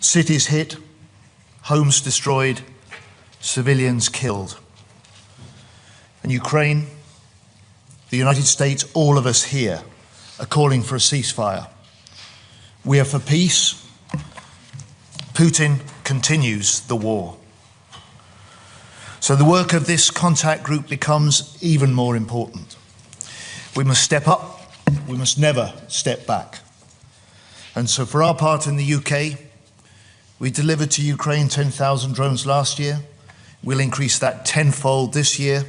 Cities hit, homes destroyed, civilians killed. And Ukraine, the United States, all of us here are calling for a ceasefire. We are for peace. Putin continues the war. So the work of this contact group becomes even more important. We must step up, we must never step back. And so for our part in the UK, we delivered to Ukraine 10,000 drones last year. We'll increase that tenfold this year.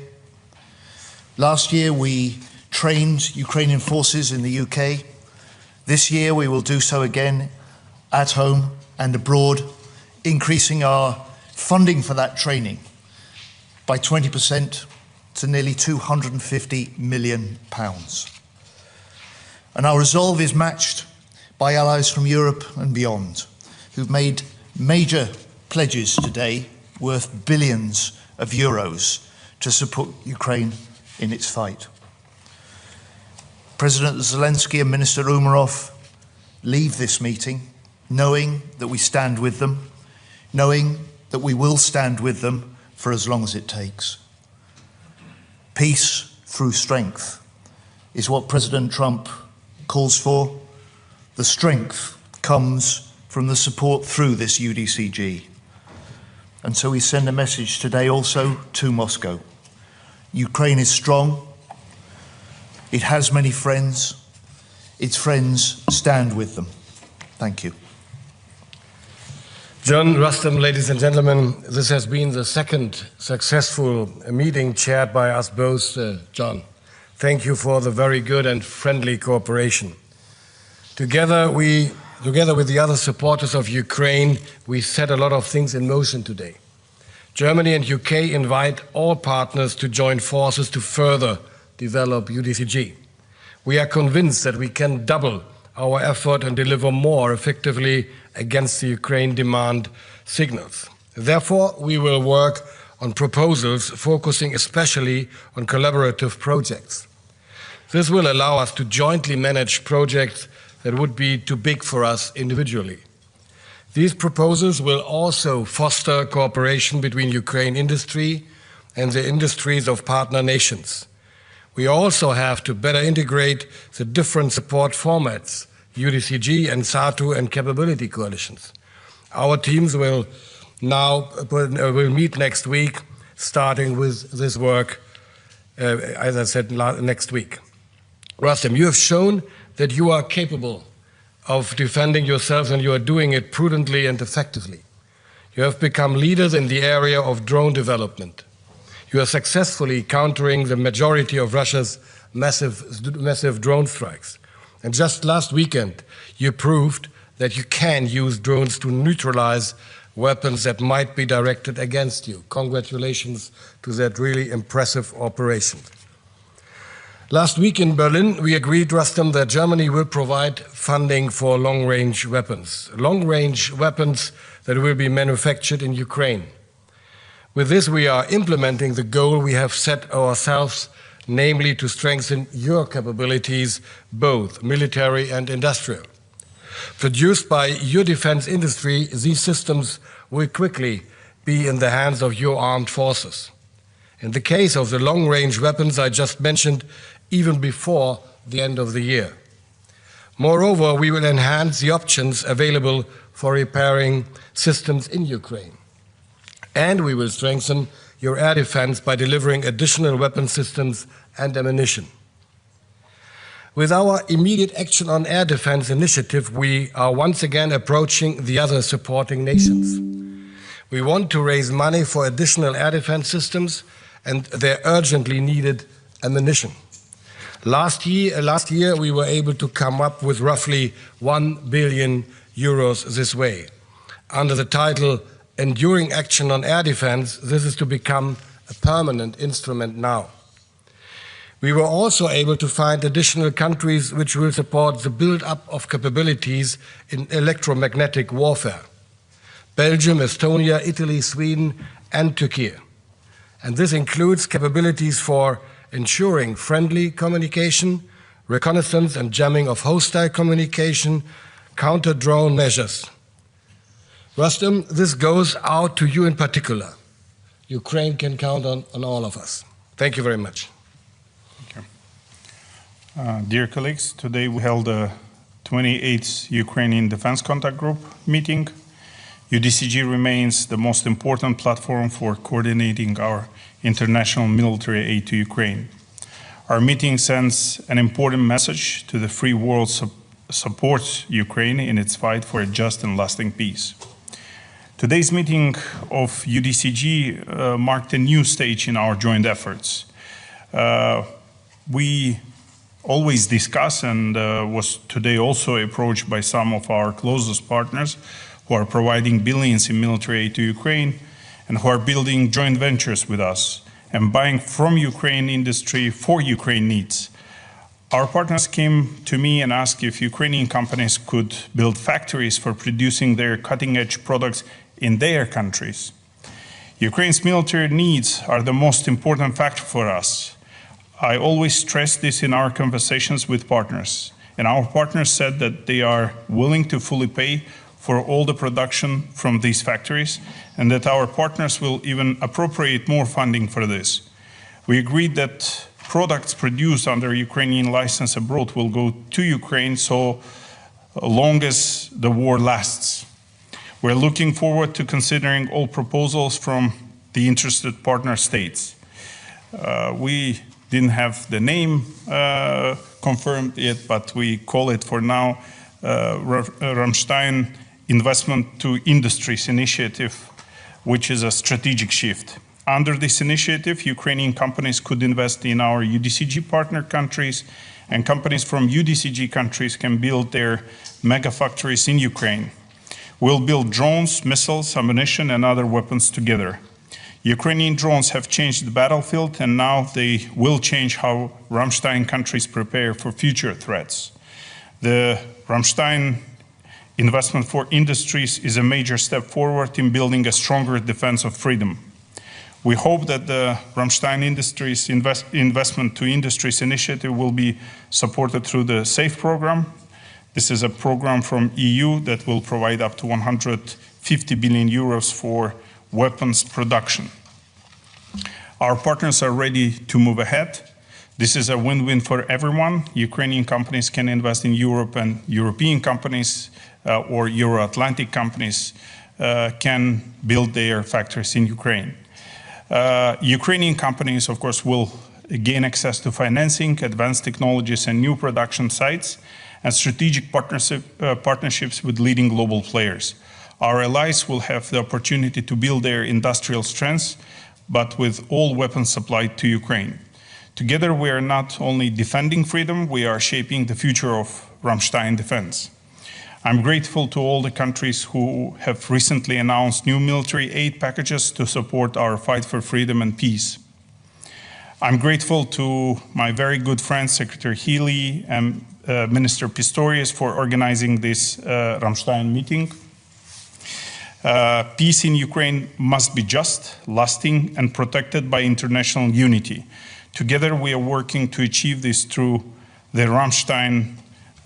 Last year we trained Ukrainian forces in the UK. This year we will do so again at home and abroad, increasing our funding for that training by 20% to nearly £250 million. And our resolve is matched by allies from Europe and beyond, who've made major pledges today worth billions of euros to support Ukraine in its fight. President Zelensky and Minister Umerov leave this meeting knowing that we stand with them, knowing that we will stand with them for as long as it takes. Peace through strength is what President Trump calls for. The strength comes from the support through this UDCG. And so we send a message today also to Moscow. Ukraine is strong. It has many friends. Its friends stand with them. Thank you. John, Rustem, ladies and gentlemen, this has been the second successful meeting chaired by us both, John. Thank you for the very good and friendly cooperation. Together with the other supporters of Ukraine, we set a lot of things in motion today. Germany and UK invite all partners to join forces to further develop UDCG. We are convinced that we can double our effort and deliver more effectively against the Ukraine demand signals. Therefore, we will work on proposals focusing especially on collaborative projects. This will allow us to jointly manage projects that would be too big for us individually. These proposals will also foster cooperation between Ukraine industry and the industries of partner nations. We also have to better integrate the different support formats, UDCG and SATU and capability coalitions. Our teams will meet next week, starting with this work, as I said, next week. Rustem, you have shown that you are capable of defending yourselves, and you are doing it prudently and effectively. You have become leaders in the area of drone development. You are successfully countering the majority of Russia's massive drone strikes. And just last weekend, you proved that you can use drones to neutralize weapons that might be directed against you. Congratulations to that really impressive operation. Last week in Berlin, we agreed, Rustem, that Germany will provide funding for long-range weapons that will be manufactured in Ukraine. With this, we are implementing the goal we have set ourselves, namely to strengthen your capabilities, both military and industrial. Produced by your defense industry, these systems will quickly be in the hands of your armed forces. In the case of the long-range weapons I just mentioned, even before the end of the year. Moreover, we will enhance the options available for repairing systems in Ukraine. And we will strengthen your air defense by delivering additional weapon systems and ammunition. With our immediate action on air defense initiative, we are once again approaching the other supporting nations. We want to raise money for additional air defense systems and their urgently needed ammunition. Last year, we were able to come up with roughly €1 billion this way. Under the title Enduring Action on Air Defense, this is to become a permanent instrument now. We were also able to find additional countries which will support the build-up of capabilities in electromagnetic warfare. Belgium, Estonia, Italy, Sweden, and Turkey. And this includes capabilities for ensuring friendly communication, reconnaissance and jamming of hostile communication, counter-drone measures. Rustem, this goes out to you in particular. Ukraine can count on all of us. Thank you very much. Thank you. Dear colleagues, today we held the 28th Ukrainian Defense Contact Group meeting. UDCG remains the most important platform for coordinating our international military aid to Ukraine. Our meeting sends an important message to the free world supports Ukraine in its fight for a just and lasting peace. Today's meeting of UDCG marked a new stage in our joint efforts. We always discuss and was today also approached by some of our closest partners who are providing billions in military aid to Ukraine and who are building joint ventures with us and buying from Ukraine industry for Ukraine needs. Our partners came to me and asked if Ukrainian companies could build factories for producing their cutting-edge products in their countries. Ukraine's military needs are the most important factor for us. I always stress this in our conversations with partners, and our partners said that they are willing to fully pay for all the production from these factories, and that our partners will even appropriate more funding for this. We agreed that products produced under Ukrainian license abroad will go to Ukraine so long as the war lasts. We're looking forward to considering all proposals from the interested partner states. We didn't have the name confirmed yet, but we call it for now Ramstein Investment to Industries Initiative, which is a strategic shift. Under this initiative, Ukrainian companies could invest in our UDCG partner countries, and companies from UDCG countries can build their mega factories in Ukraine. We'll build drones, missiles, ammunition, and other weapons together. Ukrainian drones have changed the battlefield, and now they will change how Ramstein countries prepare for future threats. The Ramstein Investment for Industries is a major step forward in building a stronger defense of freedom. We hope that the Ramstein Industries Investment to Industries initiative will be supported through the SAFE program. This is a program from EU that will provide up to 150 billion euros for weapons production. Our partners are ready to move ahead. This is a win-win for everyone. Ukrainian companies can invest in Europe, and European companies or Euro-Atlantic companies can build their factories in Ukraine. Ukrainian companies, of course, will gain access to financing, advanced technologies, and new production sites, and strategic partnerships with leading global players. Our allies will have the opportunity to build their industrial strengths, but with all weapons supplied to Ukraine. Together, we are not only defending freedom, we are shaping the future of Ramstein defense. I'm grateful to all the countries who have recently announced new military aid packages to support our fight for freedom and peace. I'm grateful to my very good friend, Secretary Healy, and Minister Pistorius for organizing this Ramstein meeting. Peace in Ukraine must be just, lasting, and protected by international unity. Together, we are working to achieve this through the Ramstein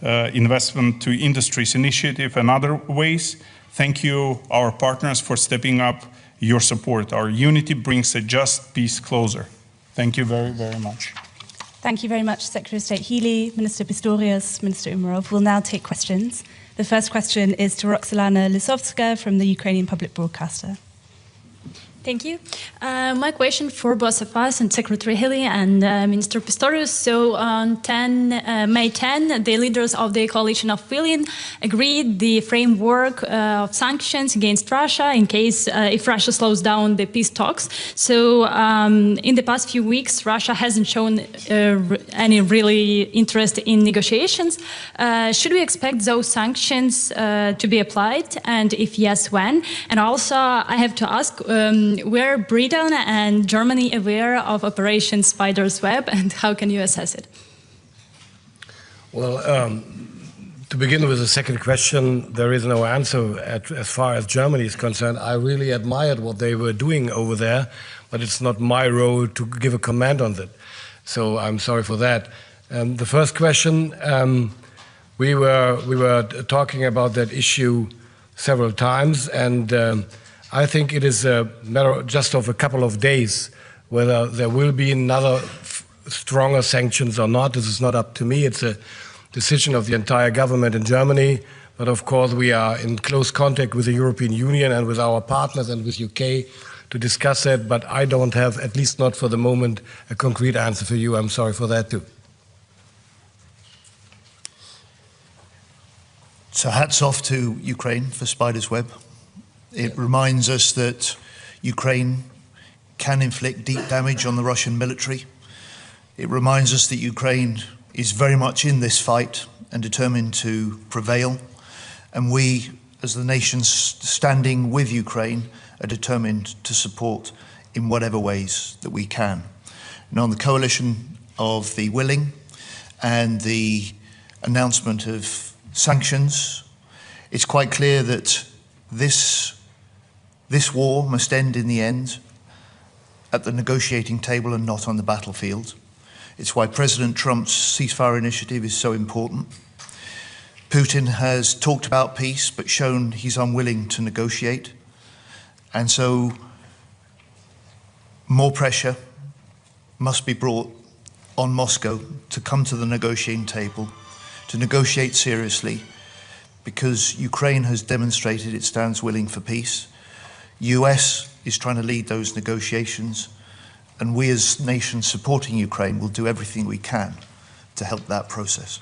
Investment to Industries initiative and other ways. Thank you, our partners, for stepping up your support. Our unity brings a just peace closer. Thank you very, very much. Thank you very much, Secretary of State Healy, Minister Pistorius, Minister Umerov. We'll now take questions. The first question is to Roxolana Lisovska from the Ukrainian Public Broadcaster. Thank you. My question for both of us and Secretary Healy and Minister Pistorius. So on May 10, the leaders of the coalition of willing agreed the framework of sanctions against Russia in case if Russia slows down the peace talks. So in the past few weeks, Russia hasn't shown any really interest in negotiations. Should we expect those sanctions to be applied? And if yes, when? And also, I have to ask, were Britain and Germany aware of Operation Spider's Web, and how can you assess it? Well, to begin with the second question, there is no answer as far as Germany is concerned. I really admired what they were doing over there, but it's not my role to give a comment on that. So I'm sorry for that. The first question, we were talking about that issue several times, and I think it is a matter just of a couple of days whether there will be another stronger sanctions or not. This is not up to me. It's a decision of the entire government in Germany. But of course, we are in close contact with the European Union and with our partners and with UK to discuss that. But I don't have, at least not for the moment, a concrete answer for you. I'm sorry for that too. So hats off to Ukraine for Spider's Web. It reminds us that Ukraine can inflict deep damage on the Russian military. It reminds us that Ukraine is very much in this fight and determined to prevail. And we, as the nations standing with Ukraine, are determined to support in whatever ways that we can. And on the coalition of the willing and the announcement of sanctions, it's quite clear that this war must end in the end at the negotiating table and not on the battlefield. It's why President Trump's ceasefire initiative is so important. Putin has talked about peace, but shown he's unwilling to negotiate. And so more pressure must be brought on Moscow to come to the negotiating table, to negotiate seriously, because Ukraine has demonstrated it stands willing for peace. US is trying to lead those negotiations, and we as nations supporting Ukraine will do everything we can to help that process.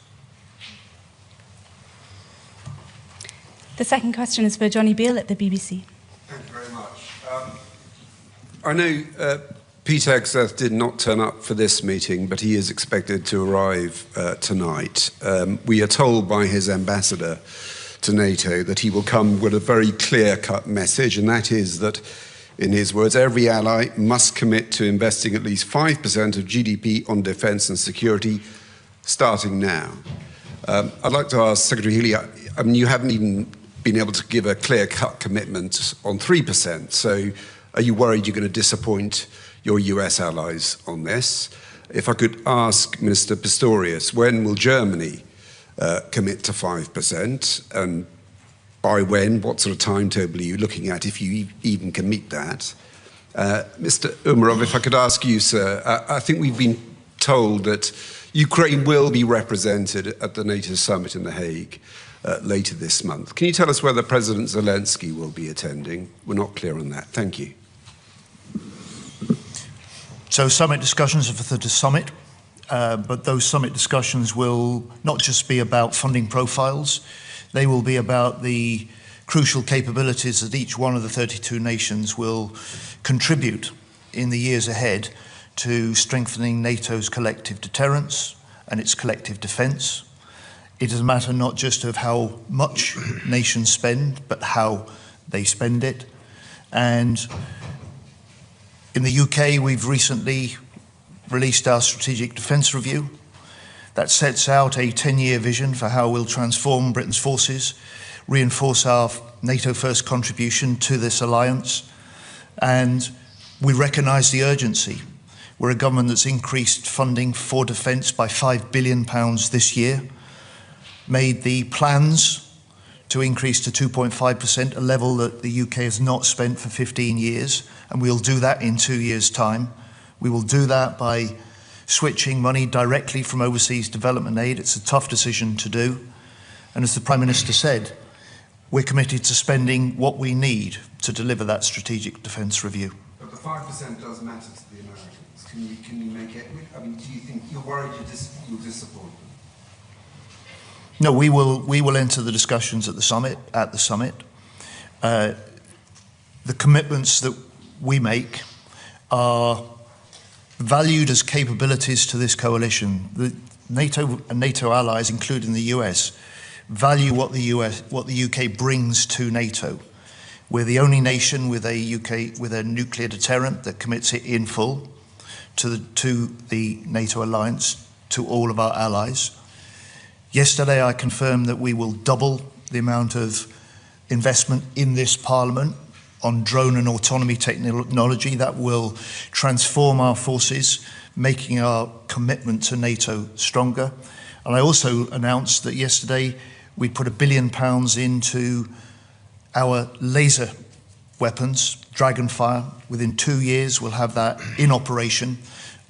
The second question is for Johnny Beale at the BBC. Thank you very much. I know Pete Hegseth did not turn up for this meeting, but he is expected to arrive tonight. We are told by his ambassador to NATO that he will come with a very clear-cut message, and that is that, in his words, every ally must commit to investing at least 5% of GDP on defence and security, starting now. I'd like to ask Secretary Healy, I mean, you haven't even been able to give a clear-cut commitment on 3%, so are you worried you're going to disappoint your US allies on this? If I could ask Minister Pistorius, when will Germany commit to 5%, and by when? What sort of timetable are you looking at, if you even can meet that? Mr. Umerov, if I could ask you, sir, I think we've been told that Ukraine will be represented at the NATO summit in The Hague later this month. Can you tell us whether President Zelensky will be attending? We're not clear on that. Thank you. So summit discussions are for the summit. But those summit discussions will not just be about funding profiles, they will be about the crucial capabilities that each one of the 32 nations will contribute in the years ahead to strengthening NATO's collective deterrence and its collective defence. It is a matter not just of how much nations spend, but how they spend it. And in the UK, we've recently released our Strategic Defence Review that sets out a 10-year vision for how we'll transform Britain's forces, reinforce our NATO-first contribution to this alliance, and we recognise the urgency. We're a government that's increased funding for defence by £5 billion this year, made the plans to increase to 2.5%, a level that the UK has not spent for 15 years, and we'll do that in 2 years' time. We will do that by switching money directly from overseas development aid. It's a tough decision to do. And as the Prime Minister said, we're committed to spending what we need to deliver that strategic defence review. But the 5% does matter to the Americans. Can you make it? I mean, do you think you're worried you'll disappoint them? No, we will enter the discussions at the summit. The commitments that we make are valued as capabilities to this coalition. The NATO and NATO allies, including the US, value what the UK brings to NATO. We're the only nation with a nuclear deterrent that commits it in full to the NATO alliance, to all of our allies. Yesterday, I confirmed that we will double the amount of investment in this Parliament on drone and autonomy technology that will transform our forces, making our commitment to NATO stronger. And I also announced that yesterday we put £1 billion into our laser weapons, Dragonfire, within 2 years we'll have that in operation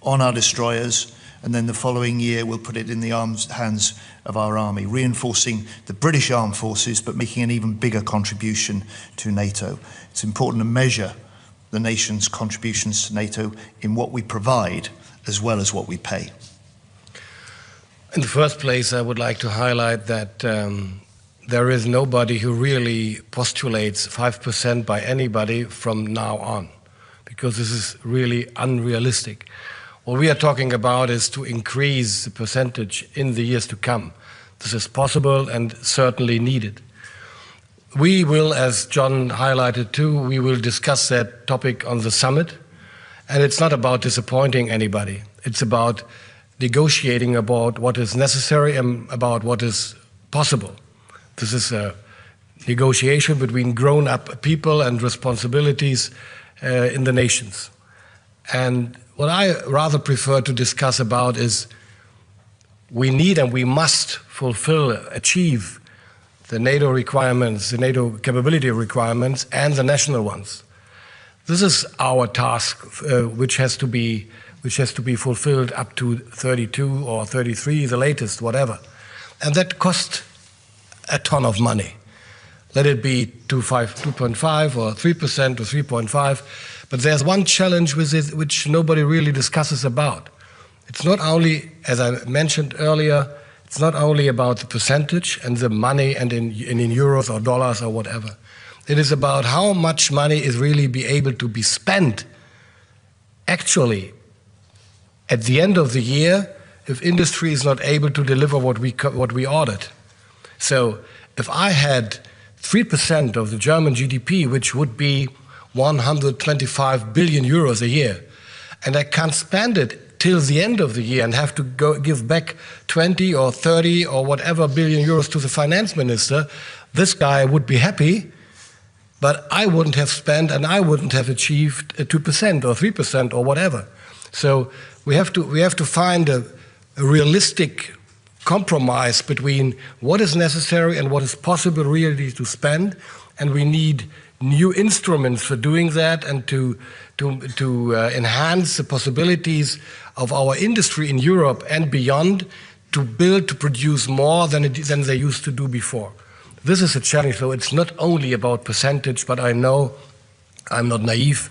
on our destroyers, and then the following year we'll put it in the hands of our army, reinforcing the British armed forces but making an even bigger contribution to NATO. It's important to measure the nation's contributions to NATO in what we provide as well as what we pay. In the first place, I would like to highlight that there is nobody who really postulates 5% by anybody from now on, because this is really unrealistic. What we are talking about is to increase the percentage in the years to come. This is possible and certainly needed. We will, as John highlighted too, we will discuss that topic on the summit. And it's not about disappointing anybody. It's about negotiating about what is necessary and about what is possible. This is a negotiation between grown-up people and responsibilities in the nations. And what I rather prefer to discuss about is we need and we must achieve the NATO requirements, the NATO capability requirements, and the national ones. This is our task, which has to be fulfilled up to 32 or 33, the latest, whatever. And that costs a ton of money. Let it be 2.5 or 3% or 3.5. But there's one challenge with it which nobody really discusses about. It's not only, as I mentioned earlier, it's not only about the percentage and the money and in euros or dollars or whatever. It is about how much money is really be able to be spent actually at the end of the year if industry is not able to deliver what we ordered. So if I had 3% of the German GDP, which would be 125 billion euros a year, and I can't spend it till the end of the year and have to give back 20 or 30 or whatever billion euros to the finance minister, this guy would be happy, but I wouldn't have spent and I wouldn't have achieved 2% or 3% or whatever. So we have to find a realistic compromise between what is necessary and what is possible really to spend, and we need new instruments for doing that and to enhance the possibilities of our industry in Europe and beyond to produce more than they used to do before. This is a challenge, so it's not only about percentage, but I know I'm not naive.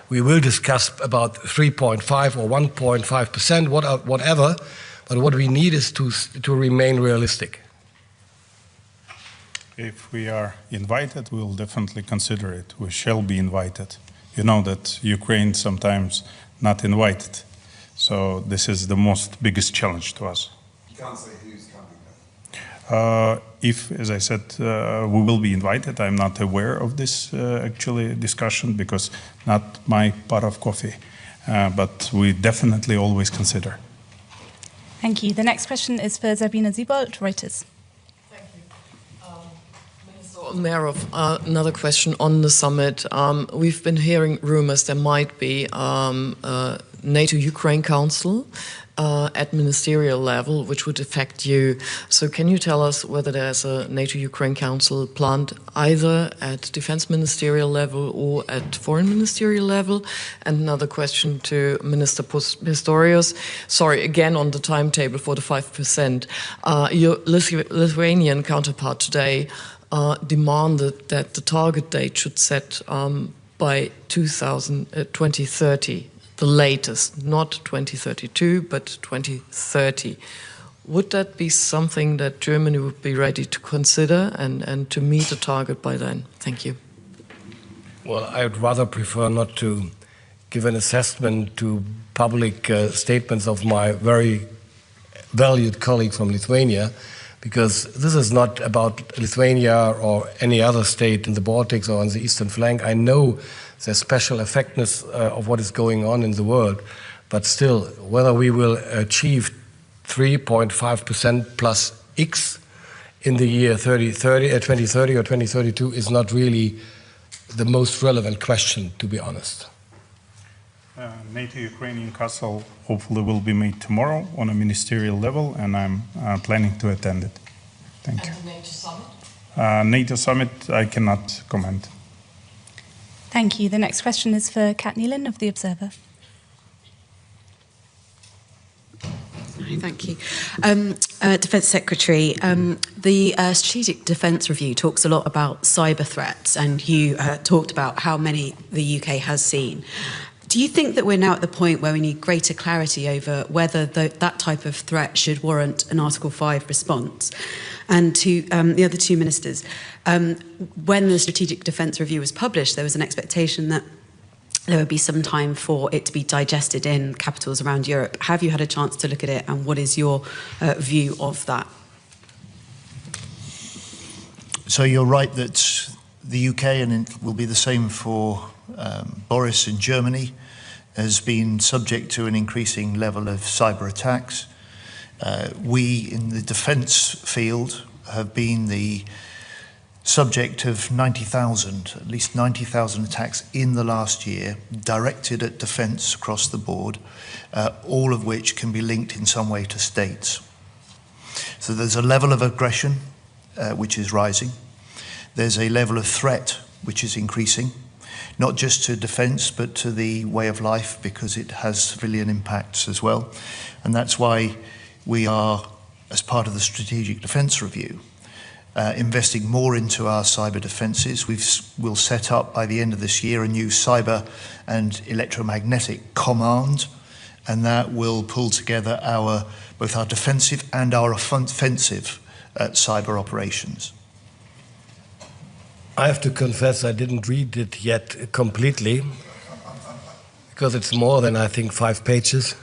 We will discuss about 3.5 or 1.5%, whatever, but what we need is to remain realistic. If we are invited, we will definitely consider it. We shall be invited. You know that Ukraine sometimes not invited. So this is the biggest challenge to us. You can't say who's coming. If, as I said, we will be invited, I'm not aware of this actually discussion because not my pot of coffee, but we definitely always consider. Thank you. The next question is for Sabina Siebold, Reuters. Thank you. Minister Umerov, another question on the summit. We've been hearing rumors there might be a NATO-Ukraine Council at ministerial level, which would affect you. So can you tell us whether there's a NATO-Ukraine Council planned either at defense ministerial level or at foreign ministerial level? And another question to Minister Pistorius. Sorry, again on the timetable for the 5%. Your Lithuanian counterpart today demanded that the target date should set by 2030. The latest, not 2032, but 2030. Would that be something that Germany would be ready to consider and to meet a target by then? Thank you. Well, I would rather prefer not to give an assessment to public statements of my very valued colleague from Lithuania, because this is not about Lithuania or any other state in the Baltics or on the eastern flank. I know the special effectiveness of what is going on in the world, but still, whether we will achieve 3.5% plus X in the year 2030 or 2032 is not really the most relevant question, to be honest. NATO-Ukrainian Council hopefully will be made tomorrow on a ministerial level, and I'm planning to attend it. Thank you. And the NATO summit? NATO summit, I cannot comment. Thank you. The next question is for Kat Neelan of The Observer. Thank you. Defence Secretary, the Strategic Defence Review talks a lot about cyber threats, and you talked about how many the UK has seen. Do you think that we're now at the point where we need greater clarity over whether that type of threat should warrant an Article 5 response? And to the other two ministers, when the Strategic Defence Review was published, there was an expectation that there would be some time for it to be digested in capitals around Europe. Have you had a chance to look at it, and what is your view of that? So you're right that the UK, and it will be the same for Boris in Germany, has been subject to an increasing level of cyber attacks. We in the defence field have been the subject of 90,000, at least 90,000 attacks in the last year, directed at defence across the board, all of which can be linked in some way to states. So there's a level of aggression which is rising. There's a level of threat which is increasing, not just to defence but to the way of life, because it has civilian impacts as well. And that's why we are, as part of the Strategic Defence Review, investing more into our cyber defences. We'll set up by the end of this year a new cyber and electromagnetic command, and that will pull together both our defensive and our offensive cyber operations. I have to confess I didn't read it yet completely, because it's more than, I think, 5 pages.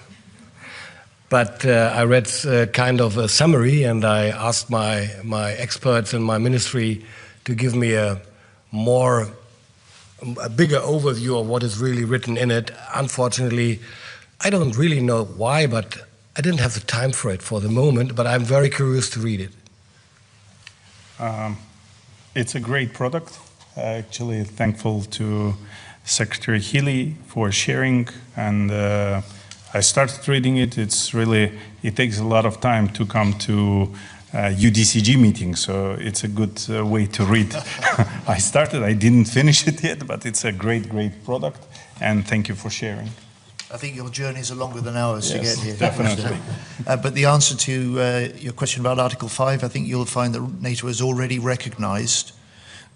But I read kind of a summary, and I asked my experts in my ministry to give me a bigger overview of what is really written in it. Unfortunately, I don't really know why, but I didn't have the time for it for the moment, but I'm very curious to read it. It's a great product. Actually, thankful to Secretary Healy for sharing, and I started reading it. It takes a lot of time to come to UDCG meetings, so it's a good way to read. I didn't finish it yet, but it's a great product, and thank you for sharing. I think your journeys are longer than ours to get here. Definitely. But the answer to your question about Article 5, I think you'll find that NATO has already recognised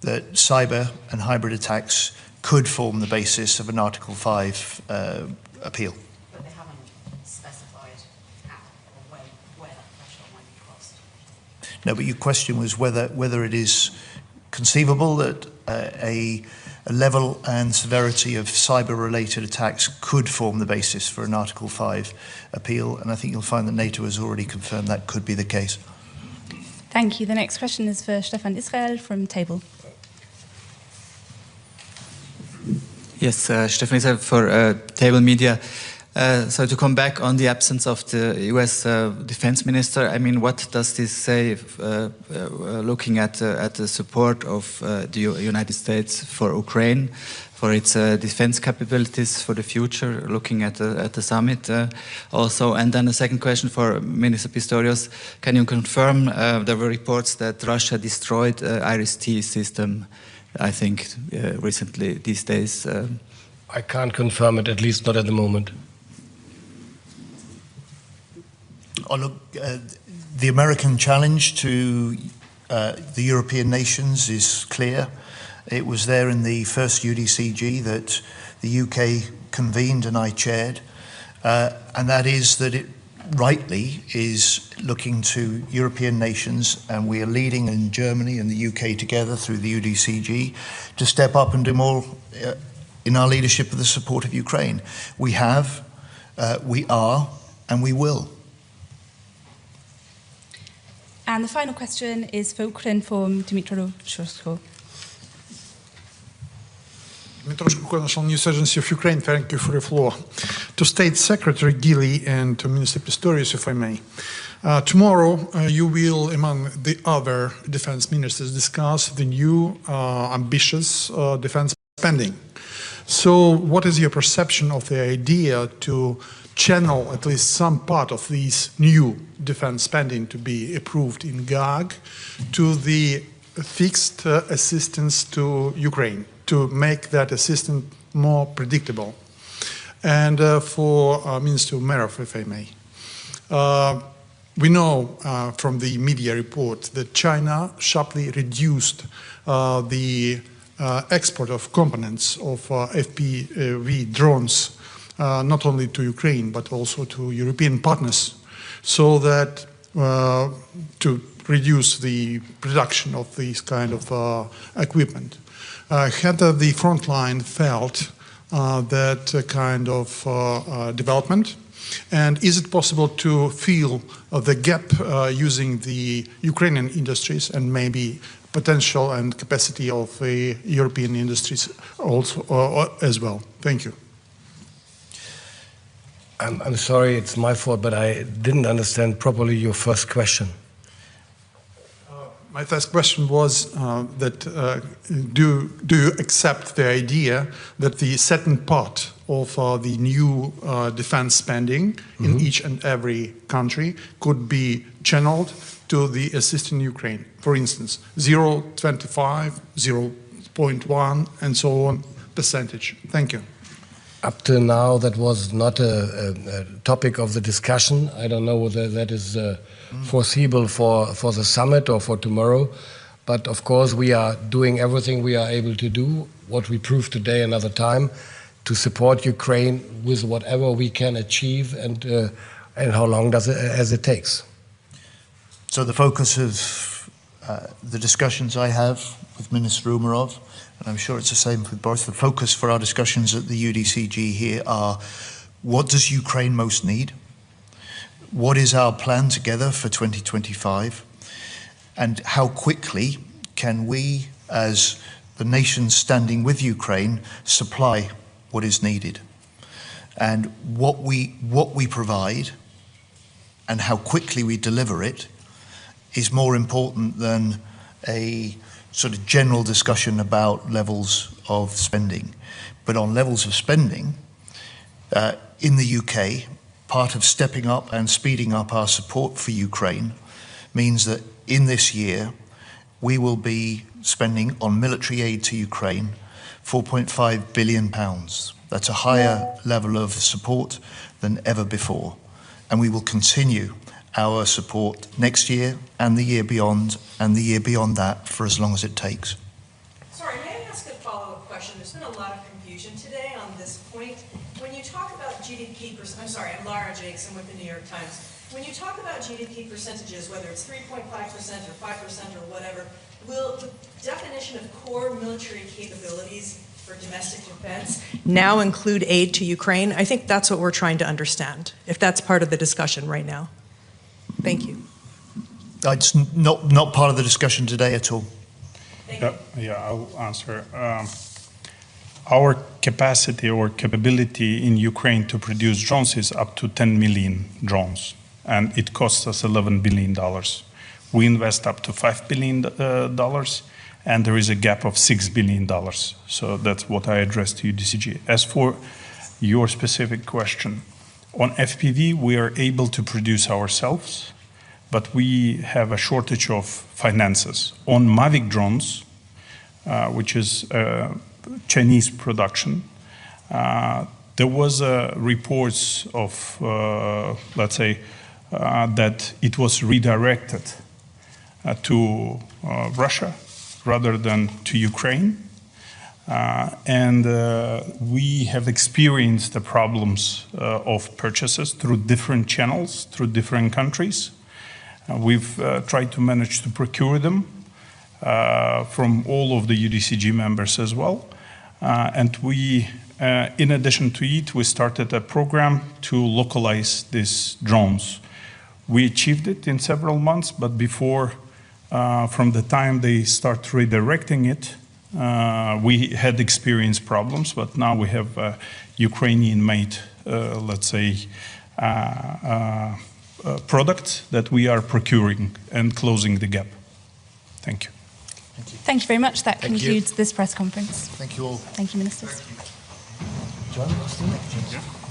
that cyber and hybrid attacks could form the basis of an Article 5 appeal. But they haven't specified how or where that threshold might be crossed. No, but your question was whether it is conceivable that a level and severity of cyber-related attacks could form the basis for an Article 5 appeal, and I think you'll find that NATO has already confirmed that could be the case. Thank you. The next question is for Stefan Israel from Table. Yes, Stefan Israel for Table Media. So to come back on the absence of the US defense minister, I mean, what does this say looking at the support of the United States for Ukraine, for its defense capabilities for the future, looking at the summit also? And then a second question for Minister Pistorius. Can you confirm there were reports that Russia destroyed IRIS-T system, I think, recently, these days? I can't confirm it, at least not at the moment. Oh, look, the American challenge to the European nations is clear. It was there in the first UDCG that the UK convened and I chaired, and that is that it rightly is looking to European nations, and we are leading in Germany and the UK together through the UDCG to step up and do more in our leadership of the support of Ukraine. We have, we are, and we will. And the final question is for Ukraine from Dmytro Shursko. Dmytro Shursko, National News Agency of Ukraine, thank you for the floor. To State Secretary Gili and to Minister Pistorius, if I may. Tomorrow, you will, among the other defense ministers, discuss the new ambitious defense spending. So what is your perception of the idea to channel at least some part of these new defense spending to be approved in GAG to the fixed assistance to Ukraine, to make that assistance more predictable. And for Minister Umerov, if I may. We know from the media report that China sharply reduced the export of components of FPV drones, not only to Ukraine, but also to European partners, so that to reduce the production of this kind of equipment. Had the front line felt that kind of development? And is it possible to fill the gap using the Ukrainian industries and maybe potential and capacity of the European industries also as well? Thank you. I'm sorry, it's my fault, but I didn't understand properly your first question. My first question was that do you accept the idea that the certain part of the new defense spending in each and every country could be channeled to the assisting Ukraine? For instance, 0.25, 0.1, and so on percentage. Thank you. Up to now, that was not a topic of the discussion. I don't know whether that is foreseeable for the summit or for tomorrow. But of course, we are doing everything we are able to do, what we proved today another time, to support Ukraine with whatever we can achieve and how long as it takes. So the focus of the discussions I have with Minister Umerov, and I'm sure it's the same with Boris, the focus for our discussions at the UDCG here are, what does Ukraine most need? What is our plan together for 2025? And how quickly can we, as the nations standing with Ukraine, supply what is needed? And what we provide and how quickly we deliver it is more important than a sort of general discussion about levels of spending. But on levels of spending, in the UK, part of stepping up and speeding up our support for Ukraine means that in this year, we will be spending on military aid to Ukraine £4.5 billion. That's a higher level of support than ever before. And we will continue our support next year and the year beyond and the year beyond that for as long as it takes. Sorry, may I ask a follow-up question? There's been a lot of confusion today on this point. When you talk about GDP, I'm Lara Jakes, I'm with the New York Times. When you talk about GDP percentages, whether it's 3.5% or 5% or whatever, will the definition of core military capabilities for domestic defense now include aid to Ukraine? I think that's what we're trying to understand, if that's part of the discussion right now. Thank you. It's not part of the discussion today at all. Yeah, I'll answer. Our capacity or capability in Ukraine to produce drones is up to 10 million drones, and it costs us $11 billion. We invest up to $5 billion, and there is a gap of $6 billion. So that's what I addressed to UDCG. As for your specific question, on FPV, we are able to produce ourselves, but we have a shortage of finances. On Mavic drones, which is Chinese production, there was reports of, let's say, that it was redirected to Russia rather than to Ukraine. And we have experienced the problems of purchases through different channels, through different countries. We've tried to manage to procure them from all of the UDCG members as well. And we, in addition to it, we started a program to localize these drones. We achieved it in several months, but before, from the time they start redirecting it, we had experienced problems, but now we have Ukrainian-made, let's say, products that we are procuring and closing the gap. Thank you. Thank you. Thank you very much. That concludes this press conference. Thank you all. Thank you, ministers. John, what's the next?